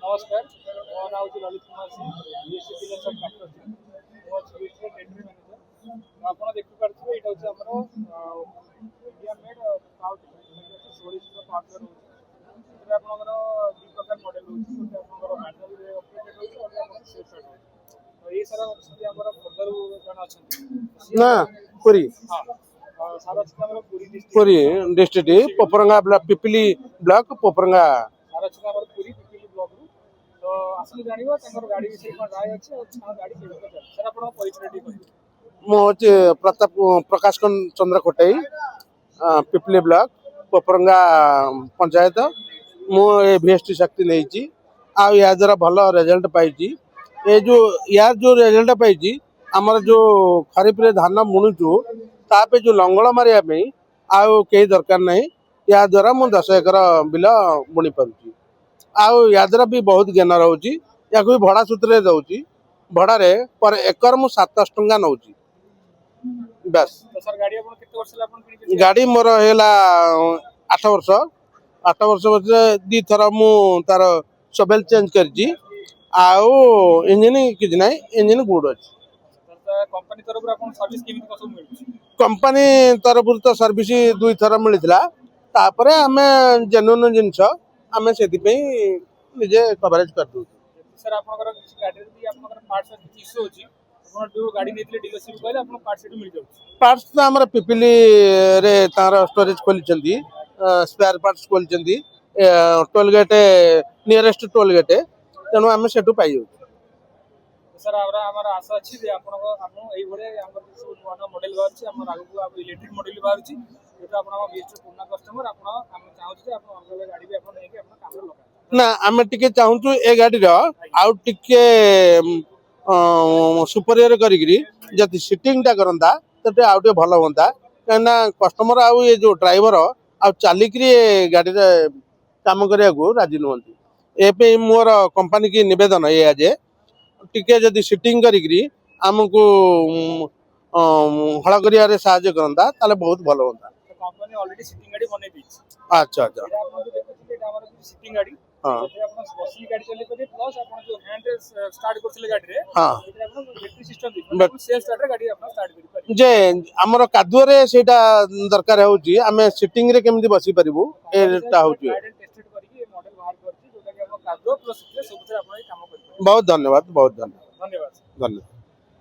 नमस्कार मो नाम हूँ ललित कुमार सिंह बीएससी डीलर सब ट्रैक्टर टेंडर मैनेजर आप देखिपे यहाँ हूँ India made power tiller 16 power tiller आपंकर दु प्रकार मॉडल रोचे गोटे मैनुअल ऑपरेटेड रोचे सेफ तो ये सारा आमर खोर्धर जन अच्छा ना पुरी हाँ सारा अच्छे Puri Puri district Poparanga block Pipili block Poparanga सारा अच्छे पुरी पिपिली ब्लॉक रू तो आसली जानिबा तंकर गाड़ी विषय कोन राय अछि और ता गाड़ी केबे चल सर आपण परिचय दी कहि मो प्रताप प्रकाश चंद्र कोटई पिपली ब्लॉक पोपरंगा पंचायत मु वीएसटी शक्ति नहीं आ या द्वारा भल रिजल्ट पाई ये जो यार जो रिजल्ट पाई आमर जो खरीफ रे धान बुणुचु तापे जो लंगल मारिया आउ कई दरकार नहीं या द्वारा मु 10 एकर बिल बुणी पारुची आउ या द्वारा भी बहुत ज्ञान रोची या भी भड़ा सूत्र दउची भड़ारे पर एकर मु 700 टंका नउची बस तो सर गाड़ी आपण केते वर्ष आपण किनि गाड़ी मोर हेला 8 वर्ष 8 वर्ष दी थर मु तार सबेल चेंज करजी आउ इंजन किछ नाही इंजन गुड अछि कंपनी तरफ आपण सर्विस केमिति कसम मिलुची कंपनी तरफ तो सर्विस 2 थर मिलितला तापरे हमें जेन्युइन जिंस हमें सेति पे निजे कवरेज कर दउ सर आपनकर किछ गाड़ी भी आपनकर पार्ट्स किछ इश्यू होची आपण जो गाड़ी नेतले डीलरशिप कहले आपण पार्ट्स सेटु मिल जाउची पार्ट्स तो हमर पिपिली रे तार स्टोरेज खोली चंदी स्पेयर पार्ट्स खोली चंदी toll gate nearest toll gate तेणु आम सेठू पाई जाऊ सर आमर आशा अच्छी जे आपण एई भले हमर सब नवा मॉडल बाहरची हमर आगु अब इलेक्ट्रिक मॉडल बाहरची जेतो आपण हम बीएसटी पुराना कस्टमर आपण हम चाहू जे आपण अंगले गाड़ी भी आपण नेके आपण काम रे लगा ना आम टिके चाहूँ ए गाड़ी रो आउ टिके सुपरियर करी जति सीटिंग टा करंदा तते आउ टे भलो होंदा कहना कस्टमर आउ ये जो ड्राइवर आउ चालिकरी गाड़ी रे काम करिया को राजी नहंती ए पे मोर कंपनी की निवेदन ये जे टिके जदि सीटिंग करी आमको हल करिया साहाय्य करंदा ताले बहुत भलो होंदा कंपनी ऑलरेडी सीटिंग गाड़ी बने दी अच्छा अच्छा एटा आपण देखि एटा हमर सीटिंग गाड़ी हां जे आपण बसली गाड़ी चले परे प्लस आपण जो हैंड स्टार्ट करथिले गाड़ी रे हां एटा आपण बैटरी सिस्टम दी आपण सेल्फ स्टार्ट रे गाड़ी आपण स्टार्ट करि पारि जे हमर कादुआ रे सेटा दरकार होची हमें सीटिंग रे केमति बसी परिबू एटा होची टेस्टेड करी मॉडल बाहर करछि जोटा कि आपण कादुआ प्लस सब से आपण काम करि बहुत धन्यवाद धन्यवाद धन्यवाद।